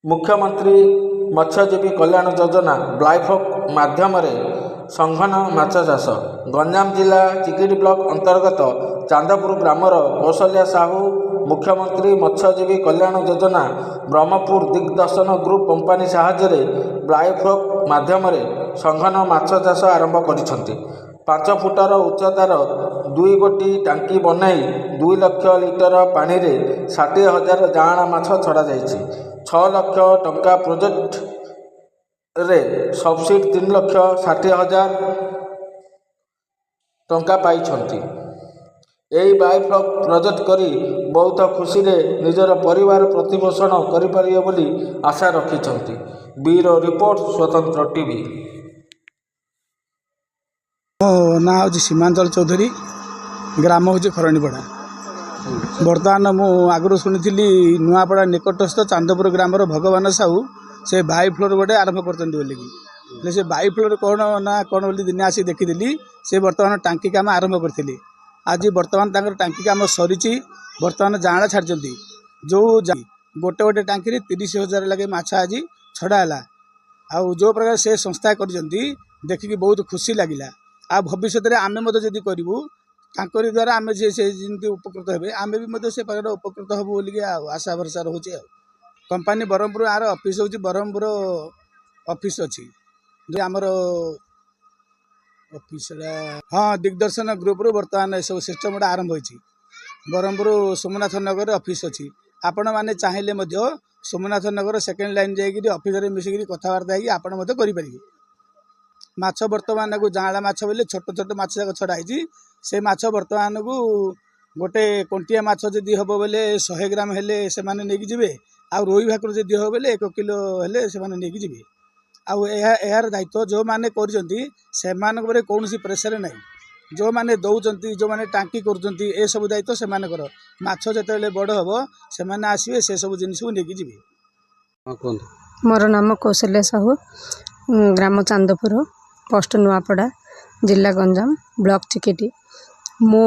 मुख्यमंत्री मत्स्यजीवी कल्याण योजना ब्लाइफोक माध्यम संघन माछ चाष गंजाम जिला चिकिटी ब्लॉक अंतर्गत चांदपुर ग्रामर कौशल्या साहू मुख्यमंत्री मत्स्यजीवी कल्याण योजना ब्रह्मपुर दिग्दर्शन ग्रुप कंपानी साहाय्य ब्लाइफोक माध्यम संघन माछ चाष आरंभ कर 5 फुटर उच्चतार 2 गोटी टांकी बनाई 2 लाख लिटर पानी रे 60,000 जाआँला माछ छड़ा जाइछि। 6 लाख टंका प्रोजेक्ट रे सब्सिडी 3,60,000 टंका पाइछंती। एही बायोफ्लॉक प्रोजेक्ट करी बहुत खुशी रे निजर परिवार प्रतिपोषण करि परिबे बोली आशा रखिछंती। ब्यूरो रिपोर्ट स्वतंत्र टीवी। ना हूँ सीमांचल चौधरी ग्राम हूँ खरणीपड़ा। बर्तमान मु आगु शुणी नुआपड़ा निकटस्थ चांदपुर ग्रामर भगवान साहू से बाई फ्लोर गोटे आरंभ कर से बाई फ्लोर कौन ना कौन बोली दिने आसी देखी से बर्तमान टांकी काम आरंभ करते। आज बर्तमान टांकी काम सरी बर्तमान जाँला छाड़ी जो गोटे गोटे टांकी 30,000 लगे माछ आज छड़ाला। जो प्रकार से संस्था कर देखिकी बहुत खुशी लगिला। आ भविष्य में आम जदि करूँ तांकरी द्वारा आम से उपकृत हे आम भी से प्रकार उपकृत हबू बोलिक आशा भरसा रोचे। कंपानी ब्रह्मपुर आर ऑफिस हूँ ब्रह्मपुर ऑफिस अच्छी जो आमर ऑफिस हाँ दिग्दर्शन ग्रुप रु बर्तमान सब सिस्टम गुड़ा आरंभ होती। ब्रह्मपुर सोमनाथ नगर ऑफिस अच्छी आपण मैंने चाहिए सोमनाथ नगर सेकेंड लाइन जाकि ऑफिस मिसिक कथबार्ता होकर माछ बर्तमान को जाँला माछ बोले छोट छोट माछ जाक छड़ाई से माछ बर्तमान को गोटे कंटिया माछ जदि हम बोले 100 ग्राम हेले से नहीं जी आ रोई भाकुर जदि हम बोले 1 किलो हेले से नहीं जी यार दायित्व जो मैंने कर कौन प्रेसर ना जो मैंने दौरान जो मैंने टांकी कर सब दायित्व से माछ जो बड़ हम से आसवे से सब जिन नहीं जी। मोर नाम कौशल्या साहू ग्राम चांदपुर पोस्ट नुआपड़ा जिला गंजाम ब्लॉक चिकिटी। मु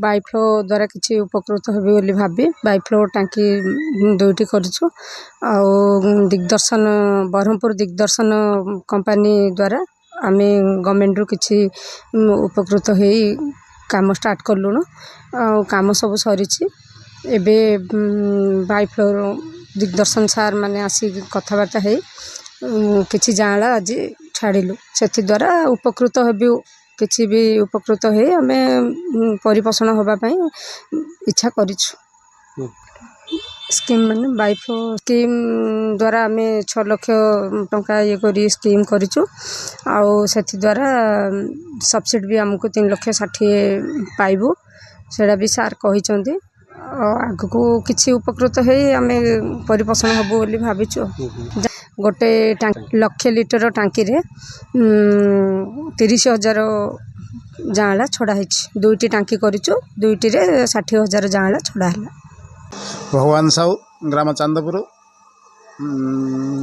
बायोफ्लो द्वारा किसी उपकृत हेबी बोली भाबी बायोफ्लो टांकी 2टी करिछु आ दिग्दर्शन ब्रह्मपुर दिग्दर्शन कंपानी द्वारा आमे गवर्नमेंट रु किसी उपकृत हो काम स्टार्ट करलुण काम सब सरीछि। एबे बायोफ्लो दिग्दर्शन सार माने आसी कथबार्ता है किसी जाँला आज छाड़िलु से द्वारा उपकृत हेबी किसी भी उपकृत हो आम परिपोषण होगापाई इच्छा करिछु। स्कीम माने बायोफ्लो स्कीम द्वारा आम 6 लाख टंका ये करी स्कीम करिछु से द्वारा सब्सिडी भी आमको 3,60,000 पाइबु सेटा भी सार कहिचंती। आग को किसी उपकृत हो आम परिपोषण हबु बोली भाविछु। गोटे लाख लिटर टांकी रे 30,000 जाँला छड़ाई 2टी टांकी करिछु 2टी रे 60,000 जाँला छड़ाला। भगवान साहू ग्राम चांदपुर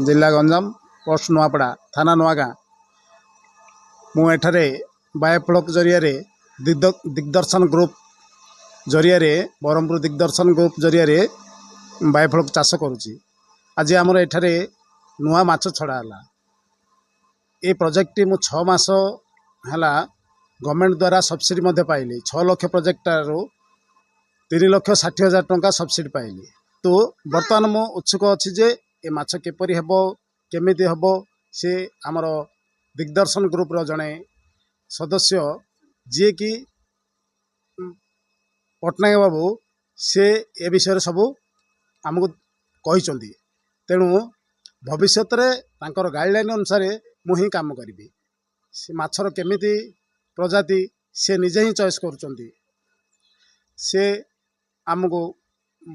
जिला गंजाम पोस्ट नुआपड़ा थाना नुआगाँ मुझे बायोफ्लॉक जरिया दिग्दर्शन ग्रुप जरिया ब्रह्मपुर दिग्दर्शन ग्रुप जरिया बायोफ्लॉक चाष करुच्ची। आज आमर एठारे नुआ माछ छड़ाला। ये प्रोजेक्ट टी मु 6 मास है गवर्नमेंट द्वारा सब्सिडी पाइली 6 लाख प्रोजेक्ट 3,60,000 टंका सब्सिडी पाइली। तो बर्तमान मु उत्सुक अच्छी जे ये माछ किपरि हेबो केमिति हेबो से आमर दिग्दर्शन ग्रुप रो जड़े सदस्य जी कि पट्टनायक बाबू से ए विषय सबू आमको कही। तेणु भविष्य में गाइडलाइन अनुसार मुझे काम करी से माछर केमिति प्रजाति से निजे ही चॉइस करुँच से आमको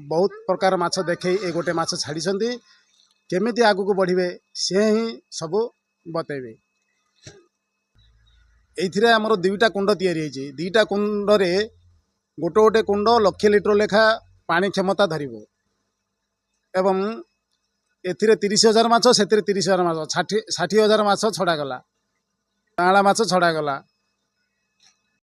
बहुत प्रकार माछ देखे ए गोटे माछ छाड़ी केमिति आगू को बढ़े से ही सब बतेबे। ये आमर 2टा कुंड तैयारी 2टा कुंड रे गोटे गोटे कुंड 1 लाख लिटर लेखा पानी क्षमता धरिबो एवं एथिरे 30,000 माछ से 30,000 माछ 60,000 माछ छड़ागला जाँला माछ छड़ागला